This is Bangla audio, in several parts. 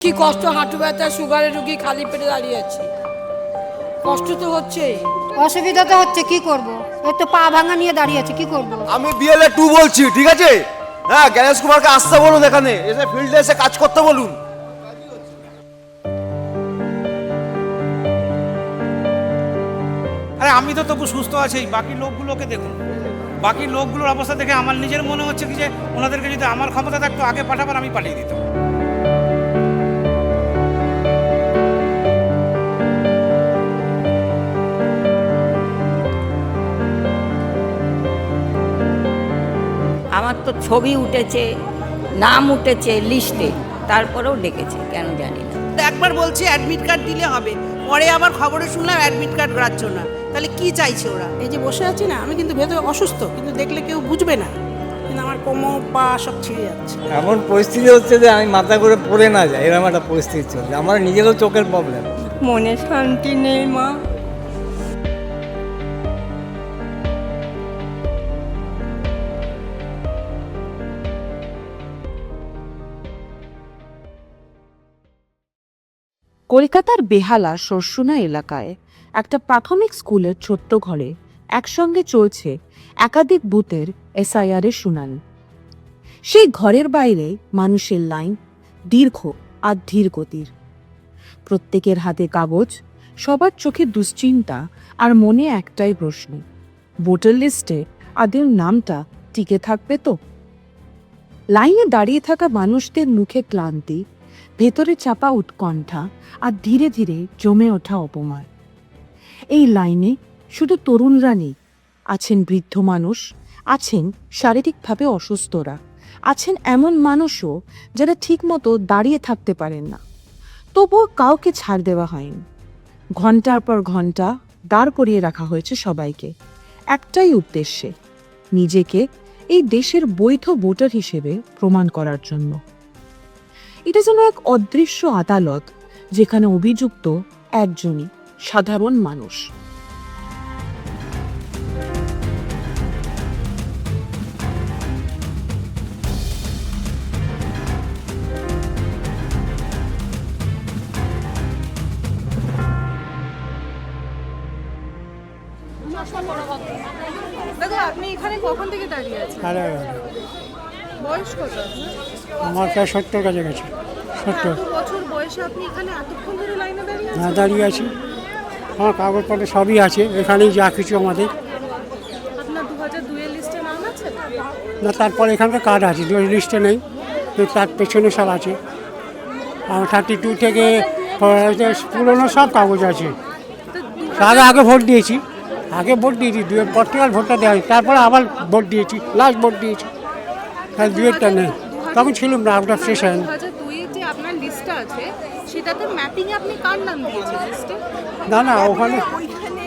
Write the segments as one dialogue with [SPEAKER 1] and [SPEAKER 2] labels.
[SPEAKER 1] কি কষ্ট, হাঁটু ব্যথা, সুগারের রোগী, খালি পেটে দাঁড়িয়ে আছি, কষ্ট তো হচ্ছেই।
[SPEAKER 2] অসুবিধা তো হচ্ছে, কি করব? এই তো পা ভাঙা নিয়ে দাঁড়িয়ে আছে, কি করব?
[SPEAKER 3] আমি বিএলএ 2 বলছি, ঠিক আছে? হ্যাঁ, গণেশ কুমারকে আসতে বলুন, এখানে এসে ফিল্ডে এসে কাজ করতে বলুন।
[SPEAKER 4] আরে আমি তো তবু সুস্থ আছি, বাকি লোকগুলোকে দেখুন। বাকি লোকগুলোর অবস্থা দেখে আমার নিজের মনে হচ্ছে কি যে ওনাদেরকে যদি আমার ক্ষমতা থাকতো আগে পাঠাবার আমি পাঠিয়ে দিতাম।
[SPEAKER 5] আমার তো ছবি উঠেছে, নাম উঠেছে লিস্টে, তারপরেও ডেকেছে কেন জানি না।
[SPEAKER 6] একবার বলছে অ্যাডমিট কার্ড দিলে হবে, পরে আবার খবরে শুনলাম অ্যাডমিট কার্ড গ্রাহ্য না। তাহলে কি চাইছে ওরা?
[SPEAKER 7] এই যে বসে আছি না, আমি কিন্তু ভেতরে অসুস্থ, কিন্তু দেখলে কেউ বুঝবে না, কিন্তু আমার কোমর পা সব ছিঁড়ে যাচ্ছে।
[SPEAKER 8] এমন পরিস্থিতি হচ্ছে যে আমি মাথা করে পড়ে না যাই, এরকম একটা পরিস্থিতি চলছে। আমার নিজেরও চোখের প্রবলেম।
[SPEAKER 5] মনে শান্তি নেই মা।
[SPEAKER 9] কলকাতার বেহালা সরসুনা এলাকায় একটা প্রাথমিক স্কুলের ছোট্ট ঘরে একসঙ্গে চলছে একাধিক বুথের এসআইআর এর শুনানি। সেই ঘরের বাইরে মানুষের লাইন দীর্ঘ আর ধীর গতির, প্রত্যেকের হাতে কাগজ, সবার চোখে দুশ্চিন্তা আর মনে একটাই প্রশ্ন, ভোটার লিস্টে আদের নামটা টিকে থাকবে তো? লাইনে দাঁড়িয়ে থাকা মানুষদের মুখে ক্লান্তি, ভেতরে চাপা উৎকণ্ঠা আর ধীরে ধীরে জমে ওঠা অপমান। এই লাইনে শুধু তরুণরা নেই, আছেন বৃদ্ধ মানুষ, আছেন শারীরিকভাবে অসুস্থরা, আছেন এমন মানুষও যারা ঠিকমতো দাঁড়িয়ে থাকতে পারেন না। তবুও কাউকে ছাড় দেওয়া হয়নি। ঘন্টার পর ঘন্টা দাঁড় করিয়ে রাখা হয়েছে সবাইকে, একটাই উদ্দেশ্যে, নিজেকে এই দেশের বৈধ ভোটার হিসেবে প্রমাণ করার জন্য। এটা যেন এক অদৃশ্য আদালত, যেখানে অভিযুক্ত একজনই সাধারণ মানুষ।
[SPEAKER 7] দাদা, আপনি এখানে কখন থেকে দাঁড়িয়ে আছেন? বয়স কত?
[SPEAKER 10] আমার প্রায় 70 কাছে গেছে। 70
[SPEAKER 7] এত বছর বয়সে আপনি এখানে এতক্ষণ ধরে লাইনে দাঁড়িয়ে আছেন?
[SPEAKER 10] না, দাঁড়িয়ে আছি। আমার কাগজপত্র সবই আছে, এখানেই যা কিছু আমাদের।
[SPEAKER 7] আপনার 2002 এর লিস্টে নাম আছে?
[SPEAKER 10] না, তারপর এখানকার কার্ড আছে, লিস্টে নেই, তো তার পেছনে সব আছে। আমার 32 থেকে পুরোনো সব কাগজ আছে। তার আগে ভোট দিয়েছি, পর্তুগাল ভোটটা দেওয়া হয়েছে, তারপরে আবার ভোট দিয়েছি, লাস্ট ভোট দিয়েছি। তাহলে দুয়েরটা নেই, তখন ছিলাম না, আউট অফ স্টেশন।
[SPEAKER 7] 2002 এর যে আপনার লিস্টটা আছে, সেটাতে ম্যাপিং এ আপনি কার নাম দিয়েছেন লিস্টে?
[SPEAKER 10] না, ওখানে
[SPEAKER 6] ওইখানে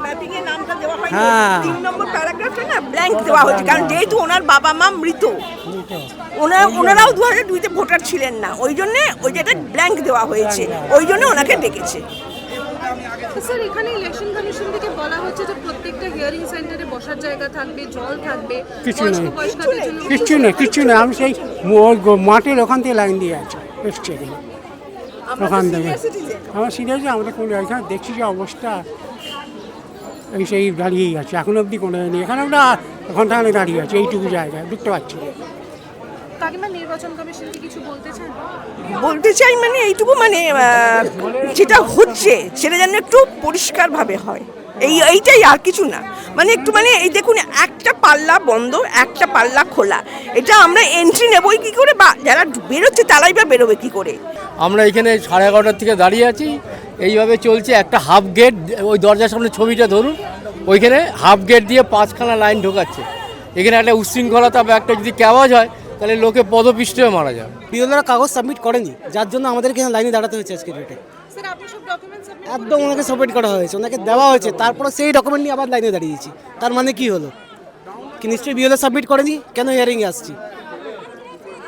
[SPEAKER 6] ম্যাপিং এর নামটা দেওয়া হয়।
[SPEAKER 10] হ্যাঁ।
[SPEAKER 6] 3 নম্বর প্যারাগ্রাফে না ব্ল্যাঙ্ক দেওয়া হয়েছে, কারণ যেহেতু ওনার বাবা মা মৃত, ওনারাও 2002 তে ভোটার ছিলেন না, ওই জন্য ওই যেটা ব্ল্যাঙ্ক দেওয়া হয়েছে, ওই জন্য ওনাকে ডেকেছে।
[SPEAKER 7] তো স্যার, এখানে ইলেকশন কমিশন থেকে বলা হচ্ছে যে প্রত্যেকটা হিয়ারিং সেন্টারে বসার জায়গা থাকবে, জল থাকবে,
[SPEAKER 10] কিছু নেই,
[SPEAKER 7] বয়স্কদের জন্য
[SPEAKER 10] কিচ্ছু নেই। আমি সেই মাঠের ওখান থেকে লাইন দিয়ে আছি, এসছি এখানে, ওখান থেকে। আমার সিরিয়াসলি আমাদের কোনো এখানে দেখছি যে অবস্থা, এই সেই দাঁড়িয়েই আছে, এখনো অবধি কোনো নেই। এখানে আমরা ঘন্টা খানে দাঁড়িয়ে আছি, এইটুকু জায়গায় ঢুকতে পারছি না।
[SPEAKER 7] কাকিমা, নির্বাচন কমিশন কি কিছু বলতে চান?
[SPEAKER 6] বলতে চাই মানে এইটুকু, মানে যেটা হচ্ছে সেটা যেন একটু পরিষ্কারভাবে হয়, এইটাই, আর কিছু না। মানে একটু, মানে এই দেখুন, একটা পাল্লা বন্ধ, একটা পাল্লা খোলা, এটা আমরা এন্ট্রি নেবই কি করে, বা যারা বেরোচ্ছে তারাই বা বেরোবে কি করে?
[SPEAKER 8] আমরা এখানে 11:30 থেকে দাঁড়িয়ে আছি, এইভাবে চলছে। একটা হাফ গেট, ওই দরজার সামনে ছবিটা ধরুন, ওইখানে হাফ গেট দিয়ে 5খানা লাইন ঢোকাচ্ছে। এখানে একটা উচ্ছৃঙ্খলতা বা একটা যদি আওয়াজ হয়, তাহলে লোকে পদপিষ্ট হয়ে মারা যায়।
[SPEAKER 11] বিএলওরা কাগজ সাবমিট করেনি, যার জন্য আমাদেরকে লাইনে দাঁড়াতে হয়েছে আজকে ডেটে।
[SPEAKER 7] স্যার, আপনি সব ডকুমেন্টস আপনি
[SPEAKER 11] একদম ওনাকে সাবমিট করা হয়েছে, ওনাকে দেওয়া হয়েছে, তারপরে সেই ডকুমেন্ট নিয়ে আবার লাইনে দাঁড়িয়েছি। তার মানে কি হলো? কি নিশ্চয়ই বিএলও সাবমিট করেনি, কেন হিয়ারিংয়ে আসছি?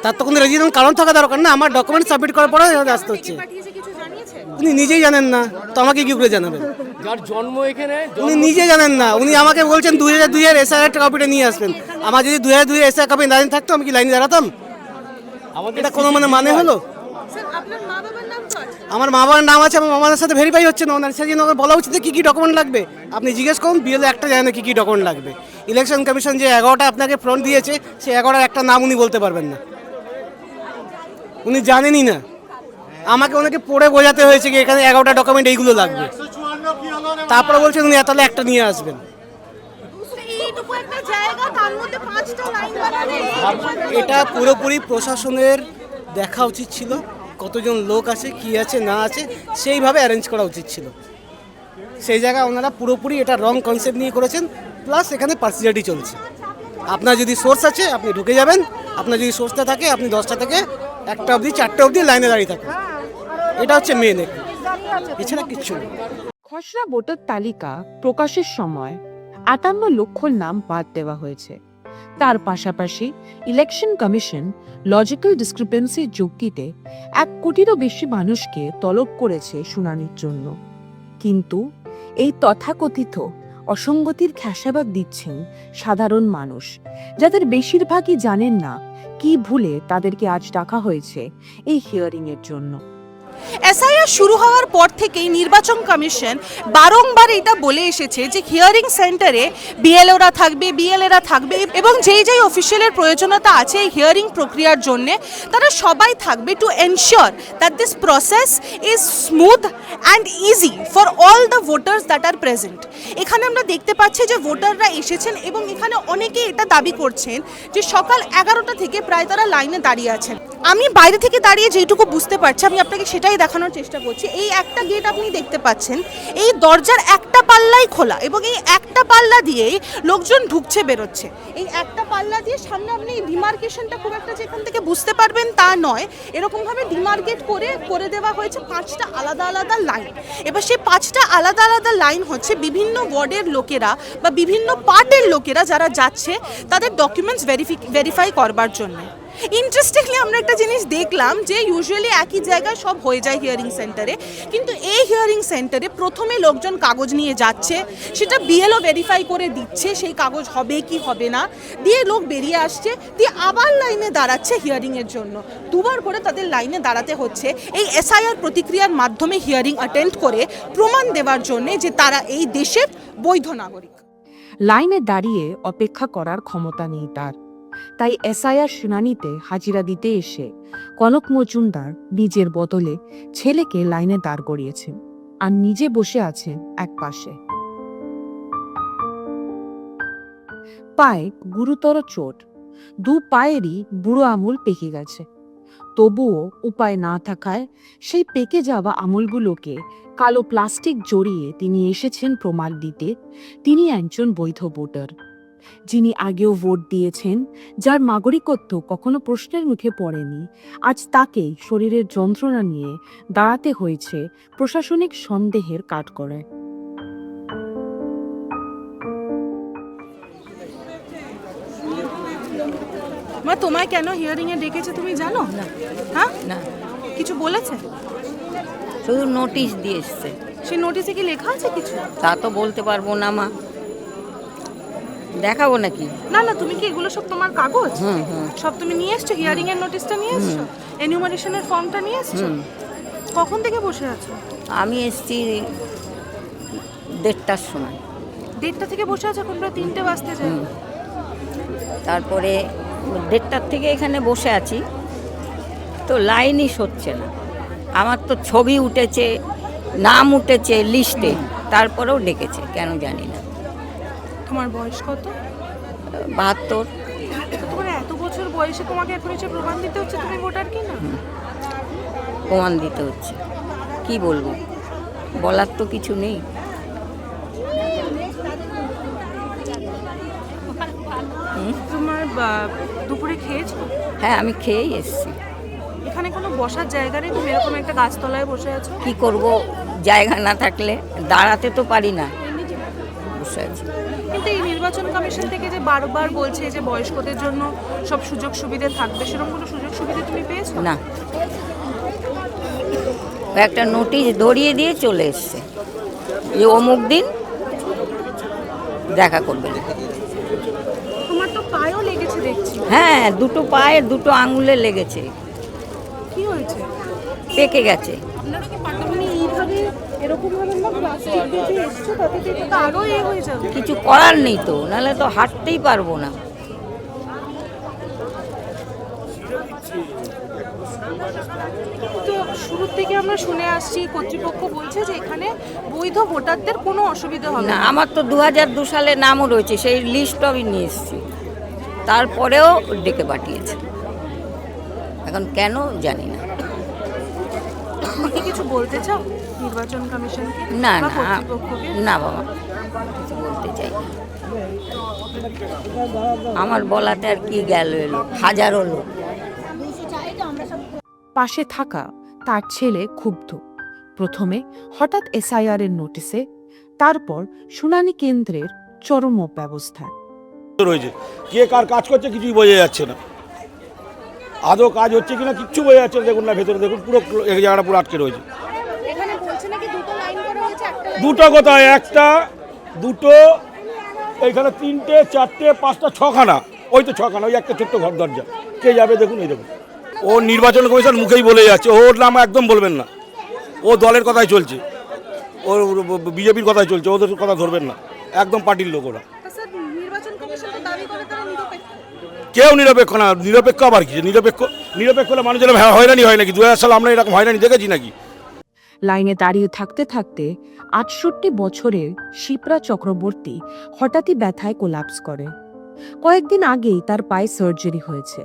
[SPEAKER 11] তার তো কোনো রেজিস্ট্রেশন কারণ থাকা দরকার না, আমার ডকুমেন্ট সাবমিট করার পরে আসতে হচ্ছে।
[SPEAKER 7] পাঠিয়েছে, কিছু জানিয়েছে?
[SPEAKER 11] উনি নিজেই জানেন না, তো আমাকে কি করে জানাবেন?
[SPEAKER 8] যার জন্ম এখানে,
[SPEAKER 11] উনি নিজে জানেন না, উনি আমাকে বলছেন 2002 এর এসআইআর কপিটা নিয়ে আসবেন। আমার যদি 2002 এর এসআইআর কপি লাইন থাকতো, আমি কি লাইনে দাঁড়াতাম?
[SPEAKER 8] আমাদের
[SPEAKER 11] এটা কোনো মানে হলো?
[SPEAKER 7] স্যার, আপনার মা বাবা বাবার নাম তো আছে।
[SPEAKER 11] আমার মা বাবার নাম আছে, আমার মামাদের সাথে ভেরিফাই হচ্ছে না, ওনার সেদিন ওকে বলা উচিত কী কী ডকুমেন্ট লাগবে। আপনি জিজ্ঞেস করুন, বিএলও একটা জানে না কী কী ডকুমেন্ট লাগবে। ইলেকশন কমিশন যে 11টা আপনাকে ফ্রন্ট দিয়েছে, সেই 11টার একটা নাম উনি বলতে পারবেন না, উনি জানেনই না। আমাকে ওনাকে পড়ে বোঝাতে হয়েছে কি এখানে 11টা ডকুমেন্ট এইগুলো লাগবে, তারপরে বলছেন উনি এতলে একটা নিয়ে আসবেন।
[SPEAKER 7] এইটুকু একটা জায়গা, তার মধ্যে 5টা লাইন বানাবে।
[SPEAKER 11] এটা পুরোপুরি প্রশাসনের দেখা উচিত ছিল, কতজন লোক আছে, কি আছে না আছে, সেইভাবে অ্যারেঞ্জ করা উচিত ছিল। সেই জায়গায় ওনারা পুরোপুরি এটা রং কনসেপ্ট নিয়ে করেছেন, প্লাস এখানে পার্সিয়ালিটি চলছে। আপনার যদি সোর্স আছে আপনি ঢুকে যাবেন, আপনার যদি সোর্সটা থাকে আপনি 10টা থেকে 1টা অবধি 4টে অবধি লাইনে দাঁড়িয়ে থাকুন, এটা হচ্ছে মেন। এছাড়া কিচ্ছু নেই।
[SPEAKER 9] খসড়া ভোটার তালিকা প্রকাশের সময় 58 লক্ষ নাম বাদ দেওয়া হয়েছে। তার পাশাপাশি ইলেকশন কমিশন লজিক্যাল ডিসক্রিপেন্সি যুক্তিতে 1 কোটিরও বেশি মানুষকে তলব করেছে শুনানির জন্য। কিন্তু এই তথাকথিত অসঙ্গতির খেসাবাদ দিচ্ছেন সাধারণ মানুষ, যাদের বেশিরভাগই জানেন না কি ভুলে তাদেরকে আজ ডাকা হয়েছে এই হিয়ারিং এর জন্য।
[SPEAKER 7] এসআইআর শুরু হওয়ার পর থেকেই নির্বাচন কমিশন বারংবার এটা বলে এসেছে যে হিয়ারিং সেন্টারে বিএলওরা থাকবে, বিএলএরা থাকবে এবং যেই যেই অফিসিয়ালের প্রয়োজনীয়তা আছে এই হিয়ারিং প্রক্রিয়ার জন্য তারা সবাই থাকবে to ensure that this process is smooth and easy for all the voters that are present. এখানে আমরা দেখতে পাচ্ছি যে ভোটাররা এসেছেন এবং এখানে অনেকেই এটা দাবি করছেন যে সকাল 11টা থেকে প্রায় তারা লাইনে দাঁড়িয়ে আছেন। আমি বাইরে থেকে দাঁড়িয়ে যেটুকু বুঝতে পারছি আমি আপনাকে সেটাই দেখানোর চেষ্টা করছি। এই একটা গেট আপনি দেখতে পাচ্ছেন, এই দরজার একটা পাল্লাই খোলা এবং এই একটা পাল্লা দিয়েই লোকজন ঢুকছে বেরোচ্ছে। এই একটা পাল্লা দিয়ে সামনে আপনি এই ডিমার্কেশনটা খুব একটা যেখান থেকে বুঝতে পারবেন তা নয়, এরকমভাবে ডিমার্কেট করে দেওয়া হয়েছে 5টা আলাদা আলাদা লাইন। এবার সেই 5টা আলাদা আলাদা লাইন হচ্ছে বিভিন্ন ওয়ার্ডের লোকেরা বা বিভিন্ন পার্টের লোকেরা যারা যাচ্ছে তাদের ডকুমেন্টস ভেরিফাই করবার জন্য। ইন্টারেস্টিংলি আমরা একটা জিনিস দেখলাম যে ইউজুয়ালি একই জায়গায় সব হয়ে যায় হিয়ারিং সেন্টারে, কিন্তু এই হিয়ারিং সেন্টারে প্রথমে লোকজন কাগজ নিয়ে যাচ্ছে, সেটা বিএলও ভেরিফাই করে দিচ্ছে সেই কাগজ হবে কি হবে না, দিয়ে লোক বেরিয়ে আসছে, দিয়ে আবার লাইনে দাঁড়াচ্ছে হিয়ারিংয়ের জন্য। দুবার করে তাদের লাইনে দাঁড়াতে হচ্ছে এই এসআইআর প্রতিক্রিয়ার মাধ্যমে হিয়ারিং অ্যাটেন্ড করে প্রমাণ দেওয়ার জন্যে যে তারা এই দেশের বৈধ নাগরিক।
[SPEAKER 9] লাইনে দাঁড়িয়ে অপেক্ষা করার ক্ষমতা নেই তার, তাই এসআইআর শুনানিতে হাজিরা দিতে এসে কনক মজুমদার নিজের বদলে ছেলেকে লাইনে দাঁড় করিয়েছেন আর নিজে বসে আছেন এক পাশে। পায়ে গুরুতর চোট, 2 পায়েরই বুড়ো আঙুল পেকে গেছে। তবুও উপায় না থাকায় সেই পেকে যাওয়া আঙুলগুলোকে কালো প্লাস্টিক জড়িয়ে তিনি এসেছেন প্রমাণ দিতে তিনি একজন বৈধ ভোটার, যিনি আগেও ভোট দিয়েছেন, যার নাগরিকত্ব কখনো প্রশ্নের মুখে পড়েনি। আজ তাকেই শরীরের যন্ত্রণা নিয়ে দাঁড়াতে হয়েছে প্রশাসনিক সন্দেহের কাঠগড়ায়।
[SPEAKER 7] মা, তোমায় কেন হিয়ারিং এ ডেকেছে তুমি জানো?
[SPEAKER 5] না।
[SPEAKER 7] হ্যাঁ,
[SPEAKER 5] না,
[SPEAKER 7] কিছু বলেছে?
[SPEAKER 5] শুধু নোটিশ দিয়ে এসছে।
[SPEAKER 7] সেই নোটিশে কি লেখা আছে কিছু?
[SPEAKER 5] তা তো বলতে পারবো না মা, দেখাবো নাকি?
[SPEAKER 7] না না, তুমি কি এগুলো সব তোমার কাগজ?
[SPEAKER 5] হুম হুম
[SPEAKER 7] সব তুমি নিয়ে এসছো? হিয়ারিং এর নোটিশটা নিয়ে এসছো, এনিউমারেশনের ফর্মটা নিয়ে এসছো? কখন থেকে বসে আছো?
[SPEAKER 5] আমি এসছি 1:30টার সময়।
[SPEAKER 7] 1:30টা থেকে বসে আছো, এখন প্রায় 3টে বাজতে যায়।
[SPEAKER 5] তারপরে 1:30টার থেকে এখানে বসে আছি, তো লাইনই সরছে না। আমার তো ছবি উঠেছে, নাম উঠেছে লিস্টে, তারপরেও ডেকেছে কেন জানি না।
[SPEAKER 7] তোমার বয়স কত?
[SPEAKER 5] 72।
[SPEAKER 7] তোমার এত বছর বয়সে তোমাকে এখন এসে প্রমাণ দিতে হচ্ছে তুমি ভোটার কি না?
[SPEAKER 5] প্রমাণ দিতে হচ্ছে, কি বলবো, বলার তো কিছু নেই।
[SPEAKER 7] তোমার দুপুরে খেয়েছো?
[SPEAKER 5] হ্যাঁ, আমি খেয়েই এসছি।
[SPEAKER 7] এখানে কোনো বসার জায়গা নেই? তুমি এরকম একটা গাছতলায় বসে আছো।
[SPEAKER 5] কি করব, জায়গা না থাকলে দাঁড়াতে তো পারি না, বসে আছি।
[SPEAKER 7] কিন্তু এই নির্বাচন কমিশন থেকে যে বারবার বলছে যে বয়স্কদের জন্য সব সুযোগ সুবিধা থাকবে, সেরকম কোনো সুযোগ সুবিধা তুমি পেয়েছো?
[SPEAKER 5] না, একটা নোটিশ ধরিয়ে দিয়ে চলে এসছে যে অমুক দিন দেখা করবে।
[SPEAKER 7] তোমার তো পায়েও লেগেছে দেখছি।
[SPEAKER 5] হ্যাঁ, 2 পায়ে 2 আঙুলে লেগেছে।
[SPEAKER 7] কি হয়েছে?
[SPEAKER 5] পেকে গেছে।
[SPEAKER 7] আপনারা কি মানে এইভাবে এরকম ভাবে না প্লাস্টিক দেখে এসছো, তাতে কি এটা আরো হয়ে যাবে?
[SPEAKER 5] কিছু করার নেই তো, নাহলে তো হাঁটতেই পারবো না।
[SPEAKER 7] তো শুরু থেকে আমরা শুনে আসছি, কর্তৃপক্ষ বলছে যে এখানে বৈধ ভোটারদের কোনো অসুবিধা হবে
[SPEAKER 5] না,
[SPEAKER 7] না।
[SPEAKER 5] আমার তো 2002 সালে নামও রয়েছে, সেই লিস্ট আমি নিয়ে এসেছি, তারপরেও ডেকে পাঠিয়েছে। এখন কেন জানি না।
[SPEAKER 7] তুমি কি কিছু বলতে চাও নির্বাচন কমিশনকে
[SPEAKER 5] না
[SPEAKER 7] বা
[SPEAKER 5] না
[SPEAKER 7] কর্তৃপক্ষকে?
[SPEAKER 5] না বাবা, কিছু বলতে চাই না। আমার বলাতে আর কি গেল, এলো হাজারো লোক।
[SPEAKER 9] পাশে থাকা তার ছেলে ক্ষুব্ধ। প্রথমে হঠাৎ এসআইআর এর নোটিশে, তারপর শুনানি কেন্দ্রের চরম ব্যবস্থা
[SPEAKER 12] রয়েছে। কে কার কাজ করছে কিছুই বোঝা যাচ্ছে না, আদৌ কাজ হচ্ছে কিনা কিচ্ছু বোঝা যাচ্ছে না। দেখুন না, ভেতরে দেখুন, পুরো এই জায়গাটা পুরো আটকে রয়েছে।
[SPEAKER 7] এখানে বলছে নাকি দুটো লাইন করা হয়েছে, একটা
[SPEAKER 12] দুটো কোথায়, একটা দুটো, এইখানে 3টে 4টে 5টা 6খানা, ওই তো 6খানা, ওই একটা ছোট্ট ঘর দরজা। কে যাবে দেখুন, এই দেখুন। ও নির্বাচন কমিশন মুখেই বলে যাচ্ছে, ওর নাম একদম বলবেন না, ও দলের কথাই চলছে, ওর বিজেপির কথাই চলছে, ওদের কথা ধরবেন না, একদম পার্টির লোক ওরা।
[SPEAKER 7] স্যার নির্বাচন কমিশন তো দাবি করে তারা নিরপেক্ষ।
[SPEAKER 12] কেউ নিরপেক্ষ না, নিরপেক্ষ আবার কি? নিরপেক্ষ হলে মানুষের হয়রানি হয় নাকি? 2000 সালে আমরা এরকম হয়রানি দেখেছি নাকি?
[SPEAKER 9] লাইনে দাঁড়িয়ে থাকতে থাকতে 68 বছরের শিপ্রা চক্রবর্তী হঠাৎই ব্যথায় কোলাপস করে। কয়েকদিন আগেই তার পায়ে সার্জারি হয়েছে।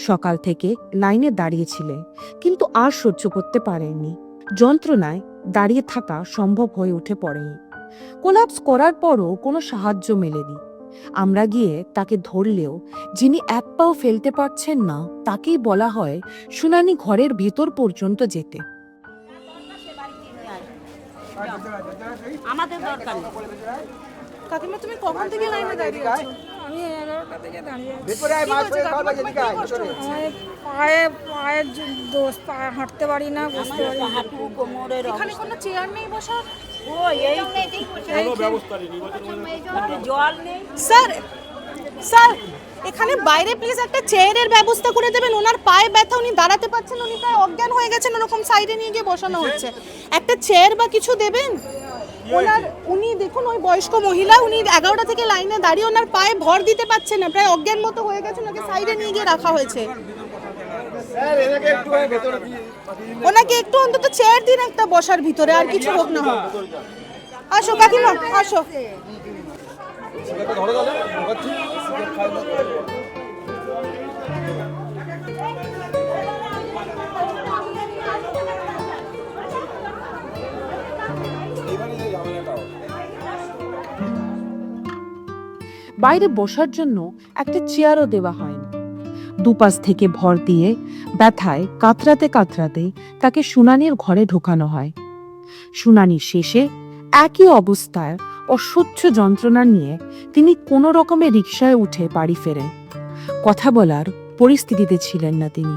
[SPEAKER 9] সকাল থেকে লাইনে দাঁড়িয়েছিলেন, কিন্তু আর সহ্য করতে পারেননি। যন্ত্রণায় দাঁড়িয়ে থাকা সম্ভব হয়ে উঠে পড়েনি। কোলাপস করার পরও কোনো সাহায্য মেলেনি। আমরা গিয়ে তাকে ধরলেও যিনি এক পাও ফেলতে পারছেন না, তাকেই বলা হয় শুনানি ঘরের ভেতর পর্যন্ত যেতে।
[SPEAKER 5] আমাদের দরকার নেই।
[SPEAKER 7] কাকিমা তুমি কখন থেকে লাইনে দাঁড়িয়ে আছো?
[SPEAKER 1] আমি 11টা থেকে দাঁড়িয়ে আছি।
[SPEAKER 7] কি হয়েছে কাকিমা, তোমার কি কষ্ট হচ্ছে?
[SPEAKER 1] পায়ের দোষ, পায়ে হাঁটতে পারি না, বসতে পারি না।
[SPEAKER 5] হাঁটু কোমরের
[SPEAKER 7] এখানে কোনো চেয়ার নেই বসার?
[SPEAKER 5] জল নেই।
[SPEAKER 7] স্যার স্যার এখানে বাইরে প্লিজ একটা চেয়ারের ব্যবস্থা করে দেবেন। ওনার পায়ে ব্যথা, উনি দাঁড়াতে পারছেন, উনি প্রায় অজ্ঞান হয়ে গেছেন, ওরকম সাইডে নিয়ে গিয়ে বসানো হচ্ছে। একটা চেয়ার বা কিছু দেবেন উনি দেখুন, ওই বয়স্ক মহিলা, উনি 11টা থেকে লাইনে দাঁড়িয়ে ওনার পায়ে ভর দিতে পারছেন না, প্রায় অজ্ঞান মতো হয়ে গেছেন, ওনাকে সাইডে নিয়ে গিয়ে রাখা হয়েছে। ওনাকে একটু অন্তত চেয়ার দিন একটা বসার ভিতরে, আর কিছু হোক না হোক। আসো কাকিমা, আসো।
[SPEAKER 9] বাইরে বসার জন্য একটা চেয়ারও দেওয়া হয়নি। দুপাশ থেকে ভর দিয়ে ব্যথায় কাতরাতে কাতরাতে তাকে শুনানির ঘরে ঢোকানো হয়। শুনানি শেষে একই অবস্থায় অসহ্য যন্ত্রণা নিয়ে তিনি কোনো রকমে রিকশায় উঠে বাড়ি ফেরেন। কথা বলার পরিস্থিতিতে ছিলেন না তিনি।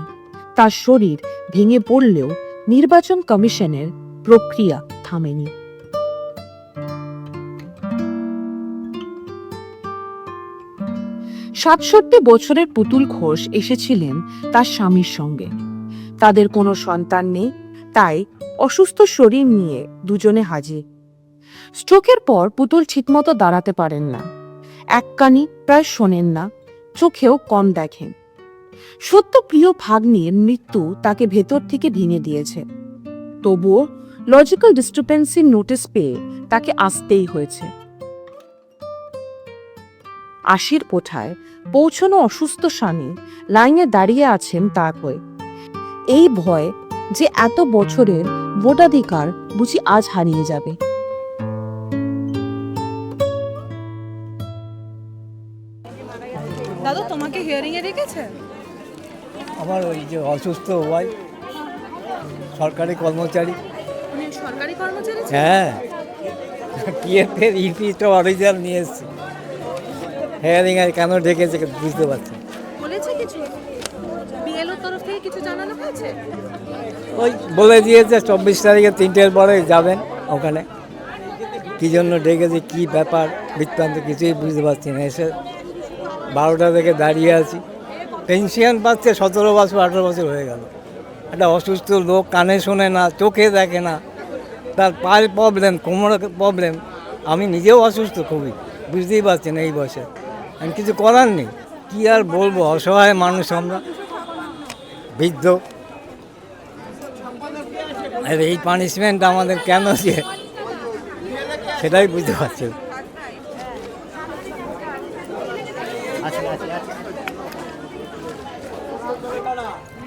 [SPEAKER 9] তার শরীর ভেঙে পড়লেও নির্বাচন কমিশনের প্রক্রিয়া থামেনি। ৬৭ বছরের পুতুল ঘোষ এসেছিলেন তার স্বামীর সঙ্গে। তাদের কোনো সন্তান নেই, তাই অসুস্থ শরীর নিয়ে দুজনে হাজির। স্ট্রোকের পর পুতুল ঠিকমতো দাঁড়াতে পারেন না, এক কানি প্রায় শোনেন না, চোখেও কম দেখেন। সত্য প্রিয় ভাগ্নির মৃত্যু তাকে ভেতর থেকে ভেঙে দিয়েছে। তবুও লজিক্যাল ডিস্টারবেন্সির নোটিশ পেয়ে তাকে আসতেই হয়েছে। ৮০ কোঠায় পৌঁছানো অসুস্থ স্বামী লাইনে দাঁড়িয়ে আছেন তার হয়ে। এই ভয় যে এত বছরের ভোটাধিকার বুঝি আজ হারিয়ে যাবে।
[SPEAKER 7] দাদা তোমাকে হিয়ারিং এ রেখেছে?
[SPEAKER 10] আমার ওই যে অসুস্থ ওয়াই সরকারি কর্মচারী।
[SPEAKER 7] তুমি সরকারি কর্মচারী?
[SPEAKER 10] হ্যাঁ, পিএফের ইপিটা অরিজিনাল নিয়ে এসেছি। হেয়ারিং আর কেন ডেকেছে বুঝতে পারছি।
[SPEAKER 7] বলেছে কিছু? বিএলও তরফ থেকে কিছু জানানো হয়েছে?
[SPEAKER 10] ওই বলে দিয়েছে 24 তারিখে 3টের পরে যাবেন ওখানে। কী জন্য ডেকেছে, কী ব্যাপার বৃত্তান্ত কিছুই বুঝতে পারছি না। এসে 12টা থেকে দাঁড়িয়ে আছি। পেনশন পাচ্ছে 17 বছর 18 বছর হয়ে গেল,
[SPEAKER 11] একটা অসুস্থ লোক, কানে শোনে না, চোখে দেখে না, তার পায়ের প্রবলেম, কোমরের প্রবলেম। আমি নিজেও অসুস্থ খুবই, বুঝতেই পারছেন এই বয়সে। আমি কিছু করার নেই, কী আর বলবো, অসহায় মানুষ আমরা, বৃদ্ধ। আর এই পানিশমেন্ট আমাদের কেন যে, সেটাই বুঝতে পারছি না।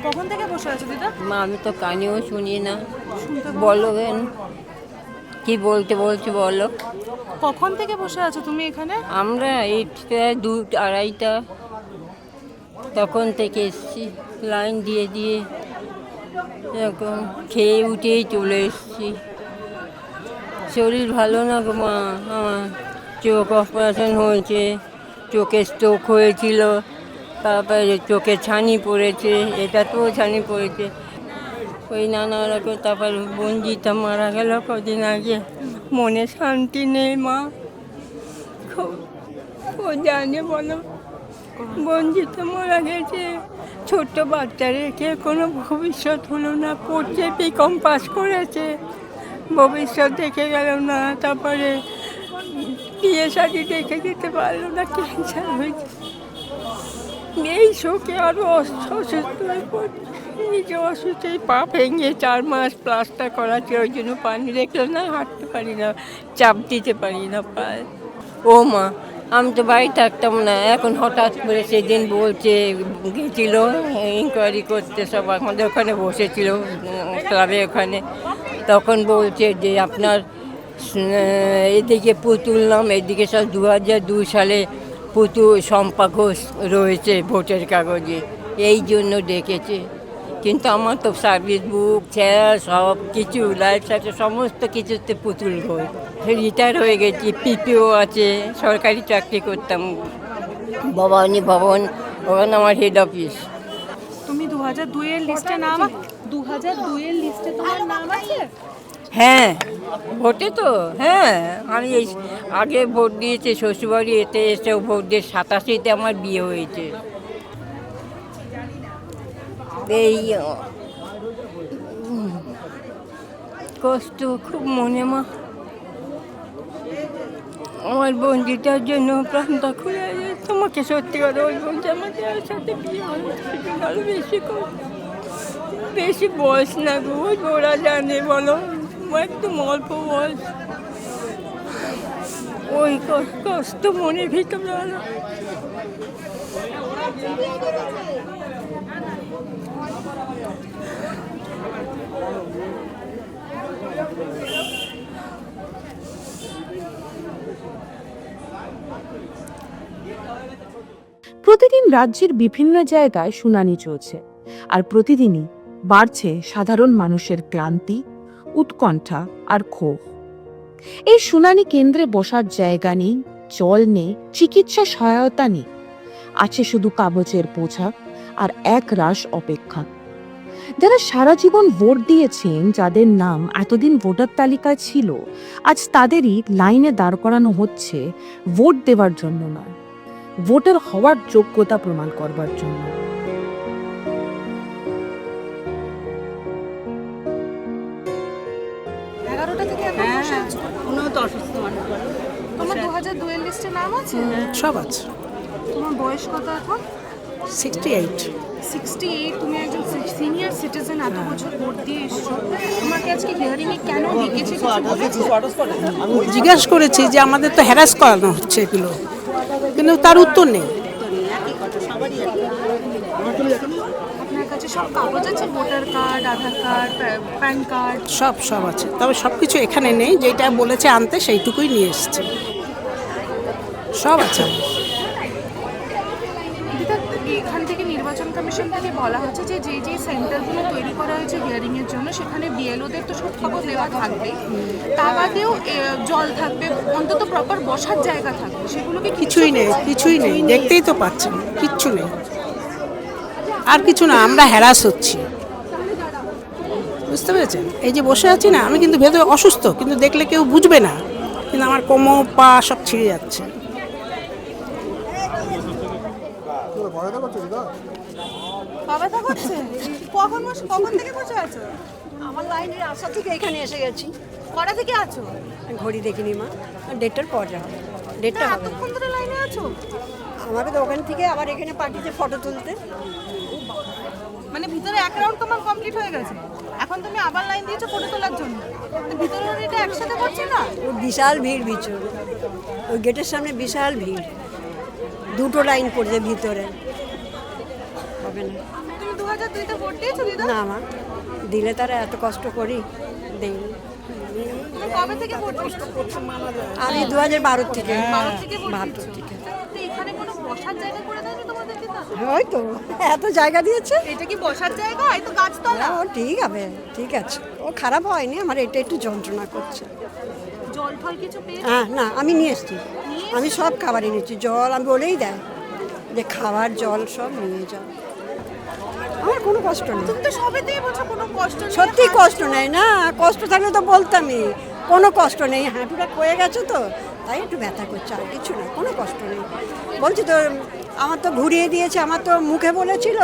[SPEAKER 7] কখন থেকে বসে আছো দিদা?
[SPEAKER 5] মা আমি তো কানেও শুনি না, বলো কেন, কি বলতে বলছো বলো।
[SPEAKER 7] কখন থেকে বসে আছো তুমি এখানে?
[SPEAKER 5] আমরা এই প্রায় 2-2:30 তখন থেকে এসছি, লাইন দিয়ে দিয়ে এরকম খেয়ে উঠেই চলে এসছি। শরীর ভালো না গো মা, আমার চোখ অপারেশন হয়েছে, চোখে স্ট্রোক হয়েছিল, তারপরে চোখে ছানি পড়েছে, এটাতেও ছানি পড়েছে, ওই নানা রকম। তারপর বঞ্জিতা মারা গেল কদিন আগে, মনে শান্তি নেই মা, ও জানে বলো। বঞ্জিতা মারা গেছে, ছোট্ট বাচ্চা রেখে কোনো ভবিষ্যৎ হলো না, পড়ছে, বিকম পাস করেছে, ভবিষ্যৎ দেখে গেল না। তারপরে বিয়ে শাদি দেখে যেতে পারলো না, ক্যান্সার হয়েছে। এই শোকে আরও অসুস্থ হয়ে পড়ছে, নিজে অসুস্থ, পা ভেঙে 4 মাস প্লাস্টার করাচ্ছে, ওই জন্য পানি দেখলো না, হাঁটতে পারি না, চাপ দিতে পারি না পায়ে। ও মা, আমি তো বাড়ি থাকতাম না, এখন হঠাৎ করে সেদিন বলছে, গেছিল ইনকোয়ারি করতে, সব আমাদের ওখানে বসেছিল ক্লাবে ওখানে, তখন বলছে যে আপনার এদিকে পুতুল নাম, এদিকে সব 2002 সালে পুতুল শম্পা ঘোষ রয়েছে ভোটের কাগজে, এই জন্য ডেকেছে। কিন্তু আমার তো সার্ভিস বুক, চেয়ার, সব কিছু, লাইফ সার্ভিস সমস্ত কিছুতে পুতুল ঘোষ। রিটায়ার হয়ে গেছি, পিপিও আছে, সরকারি চাকরি করতাম ভবানী ভবন, ওখানে আমার হেড অফিস।
[SPEAKER 7] তুমি 2002 এর লিস্টে নাম, 2002 এর লিস্টে তোমার নাম আছে?
[SPEAKER 5] হ্যাঁ, ভোটে তো, হ্যাঁ, আমি এই আগে ভোট দিয়েছি শ্বশুরবাড়ি, এতে এসেও ভোট দিয়ে 87-তে আমার বিয়ে হয়েছে। এই কষ্ট খুব মনে মা, আমার বন্ধুটার জন্য প্রাণটা খুলে যায়। তোমাকে সত্যি কথা বলছি, আমাদের সাথে বিয়ে হয়েছে, আরো বেশি বয়স না গো, ওরা জানে বলো, একদম অল্প বয়স, ওই কষ্ট মনের ভিতরে আলো।
[SPEAKER 9] প্রতিদিন রাজ্যের বিভিন্ন জায়গায় শুনানি চলছে, আর প্রতিদিনই বাড়ছে সাধারণ মানুষের ক্লান্তি, উৎকণ্ঠা আর ক্ষোভ। এই শুনানি কেন্দ্রে বসার জায়গা নেই, জল নেই, চিকিৎসা সহায়তা নেই, আছে শুধু কাগজের পোশাক আর এক রাশ অপেক্ষা। যারা সারা জীবন ভোট দিয়েছেন, যাদের নাম এতদিন ভোটার তালিকায় ছিল, আজ তাদেরই লাইনে দাঁড় করানো হচ্ছে ভোট দেওয়ার জন্য নয়, ভোটার হওয়ার যোগ্যতা প্রমাণ করবার জন্য।
[SPEAKER 7] তোমার 2002 এর লিস্টে নাম আছে?
[SPEAKER 6] সব আছে।
[SPEAKER 7] তোমার বয়স কত এখন?
[SPEAKER 6] 68।
[SPEAKER 7] 68। তুমি একজন সিনিয়র সিটিজেন, এত বছর ভোট দিয়ে এসছো, তোমাকে আজকে হিয়ারিং এ কেন ডেকেছে কিছু বলেছে?
[SPEAKER 11] আমি জিজ্ঞেস করেছি যে আমাদের তো হ্যারাস করানো হচ্ছে এগুলো, কিন্তু তার উত্তর নেই।
[SPEAKER 7] আপনার কাছে সব কাগজ আছে, ভোটার কার্ড, আধার কার্ড, প্যান কার্ড?
[SPEAKER 11] সব আছে, তবে সব কিছু এখানে নেই, যেটা বলেছে আনতে সেইটুকুই নিয়ে এসেছে। সব আছে।
[SPEAKER 7] এখান থেকে নির্বাচন কমিশন থেকে বলা হচ্ছে যে যে সেন্টারগুলো তৈরি করা হয়েছে হিয়ারিং এর জন্য, সেখানে বিএলওদের তো সব খবর দেওয়া থাকবে, তা বাদেও জল থাকবে, অন্তত প্রপার বসার জায়গা থাকবে, সেগুলোকে
[SPEAKER 11] কিছুই নেই, দেখতেই তো পাচ্ছেন, কিচ্ছু নেই। আর কিছু না, আমরা হ্যারাস হচ্ছি, বুঝতে পেরেছেন? এই যে বসে আছি না, আমি কিন্তু ভেতরে অসুস্থ, কিন্তু দেখলে কেউ বুঝবে না, কিন্তু আমার কোমর পা সব ছিঁড়ে যাচ্ছে।
[SPEAKER 7] ব্যথা করছে? কখন থেকে বসে আছো?
[SPEAKER 2] আমার লাইনের আশা থেকে এখানে এসে গেছি।
[SPEAKER 7] কটা থেকে আছো?
[SPEAKER 2] ঘড়ি দেখিনি মা, 1:30টার পর যাবো। 1:30টা হবে।
[SPEAKER 7] এতক্ষণ ধরে লাইনে আছো?
[SPEAKER 2] আমাকে তো ওখান থেকে আবার এখানে পাঠিয়েছে ফটো তুলতে।
[SPEAKER 7] মানে ভিতরে এক রাউন্ড তোমার কমপ্লিট হয়ে গেছে, এখন তুমি আবার লাইন দিয়েছো ফটো তোলার জন্য? তো ভিতরে এটা একসাথে করছে না?
[SPEAKER 2] ওই বিশাল ভিড় ভিতরে, ওই গেটের সামনে বিশাল ভিড়, 2টো লাইন পড়ছে ভিতরে, হবে না।
[SPEAKER 7] তুমি 2002-তে ভোট দিয়েছো দিদা?
[SPEAKER 2] না মা, দিলে তারা এত কষ্ট করি দেয়নি।
[SPEAKER 7] তুমি কবে থেকে ভোট দিচ্ছো?
[SPEAKER 2] আমি 2012 থেকে।
[SPEAKER 7] 12 থেকে ভোট
[SPEAKER 2] 12
[SPEAKER 7] দিচ্ছো।
[SPEAKER 2] থেকে।
[SPEAKER 7] তো এখানে কোনো বসার জায়গা করে দেয়নি তোমাদের দিদা?
[SPEAKER 2] হয়তো এত জায়গা দিয়েছে।
[SPEAKER 7] এটা কি বসার জায়গা? এই তো গাছতলা।
[SPEAKER 2] ও ঠিক হবে, ঠিক আছে, ও খারাপ হয়নি, আমার এটা একটু যন্ত্রণা করছে।
[SPEAKER 7] জল ফল কিছু পেয়ে?
[SPEAKER 2] হ্যাঁ না, আমি নিয়ে এসেছি, আমি সব খাবার এনেছি, জল আমি বলেই দেয় যে খাবার জল সব নিয়ে যাও, আমার কোনো কষ্ট নেই।
[SPEAKER 7] তুমি তো সবেতেই বলছো কোনো কষ্ট নেই।
[SPEAKER 2] সত্যি কষ্ট নেই, না কষ্ট থাকলে তো বলতামই, কোনো কষ্ট নেই, হাঁটুটা ক্ষয়ে গেছে তো তাই একটু ব্যথা করছে, আর কিছু না, কোনো কষ্ট নেই। বলছি তো আমার তো ঘুরিয়ে দিয়েছে, আমার তো মুখে বলেছিল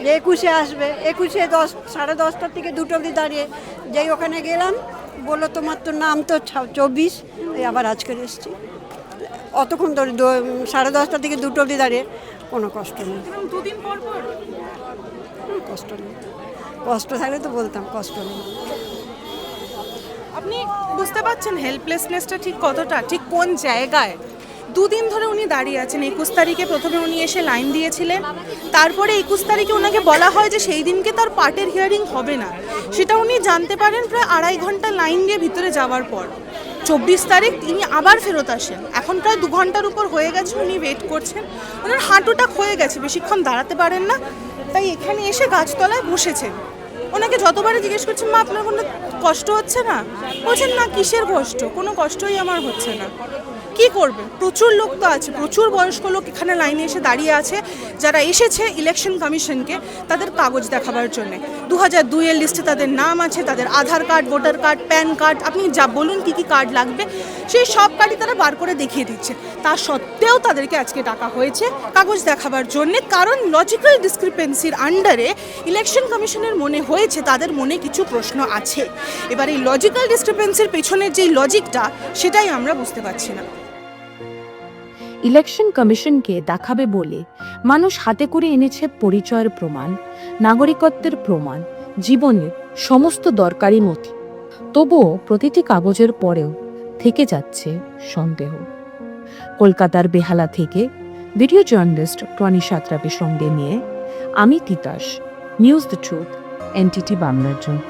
[SPEAKER 2] যে 21-এ আসবে, 21-এ 10-10:30 থেকে 2টো অবধি দাঁড়িয়ে, যেই ওখানে গেলাম বললো তোমার তো নাম তো 24, এই আবার আজকে এসেছি, অতক্ষণ ধরে 10:30 থেকে 2টো অবধি দাঁড়িয়ে, কোনো কষ্ট নেই।
[SPEAKER 7] দুদিন পর পর
[SPEAKER 2] কোনো কষ্ট নেই, কষ্ট থাকলে তো বলতাম, কষ্ট নেই।
[SPEAKER 7] আপনি বুঝতে পারছেন হেল্পলেসনেসটা ঠিক কতটা, ঠিক কোন জায়গায়? দুদিন ধরে উনি দাঁড়িয়ে আছেন। 21 তারিখে প্রথমে উনি এসে লাইন দিয়েছিলেন, তারপরে 21 তারিখে ওনাকে বলা হয় যে সেই দিনকে তার পার্টের হিয়ারিং হবে না, সেটা উনি জানতে পারেন প্রায় 2.5 ঘন্টা লাইন দিয়ে ভিতরে যাওয়ার পর। 24 তারিখ তিনি আবার ফেরত আসেন, এখন প্রায় 2 ঘন্টার উপর হয়ে গেছে উনি ওয়েট করছেন, ওনার হাঁটুটা ক্ষয়ে গেছে, বেশিক্ষণ দাঁড়াতে পারেন না, তাই এখানে এসে গাছতলায় বসেছেন। ওনাকে যতবারই জিজ্ঞেস করছেন মা আপনার কোনো কষ্ট হচ্ছে না, বলছেন না কিসের কষ্ট, কোনো কষ্টই আমার হচ্ছে না। কি করবে? প্রচুর লোক তো আছে, প্রচুর বয়স্ক লোক এখানে লাইনে এসে দাঁড়িয়ে আছে, যারা এসেছে ইলেকশন কমিশনকে তাদের কাগজ দেখাবার জন্য। 2002-এর লিস্টে তাদের নাম আছে, তাদের Aadhaar card, voter card, PAN card, আপনি যা বলুন কী কী কার্ড লাগবে সেই সব কার্ডই তারা বার করে দেখিয়ে দিচ্ছে। তা সত্ত্বেও তাদেরকে আজকে ডাকা হয়েছে কাগজ দেখাবার জন্যে, কারণ লজিক্যাল ডিসক্রিপেন্সির আন্ডারে ইলেকশন কমিশনের মনে হয়েছে তাদের মনে কিছু প্রশ্ন আছে। এবার এই লজিক্যাল ডিসক্রিপেন্সির পেছনের যেই লজিকটা সেটাই আমরা বুঝতে পারছি না।
[SPEAKER 9] ইলেকশন কমিশনকে দেখাবে বলে মানুষ হাতে করে এনেছে পরিচয়ের প্রমাণ, নাগরিকত্বের প্রমাণ, জীবনের সমস্ত দরকারি নথি। তবুও প্রতিটি কাগজের পরেও থেকে যাচ্ছে সন্দেহ। কলকাতার বেহালা থেকে ভিডিও জার্নালিস্ট টনি সাঁতরাপের সঙ্গে নিয়ে আমি Titas, news the truth, NTT বাংলার জন্য।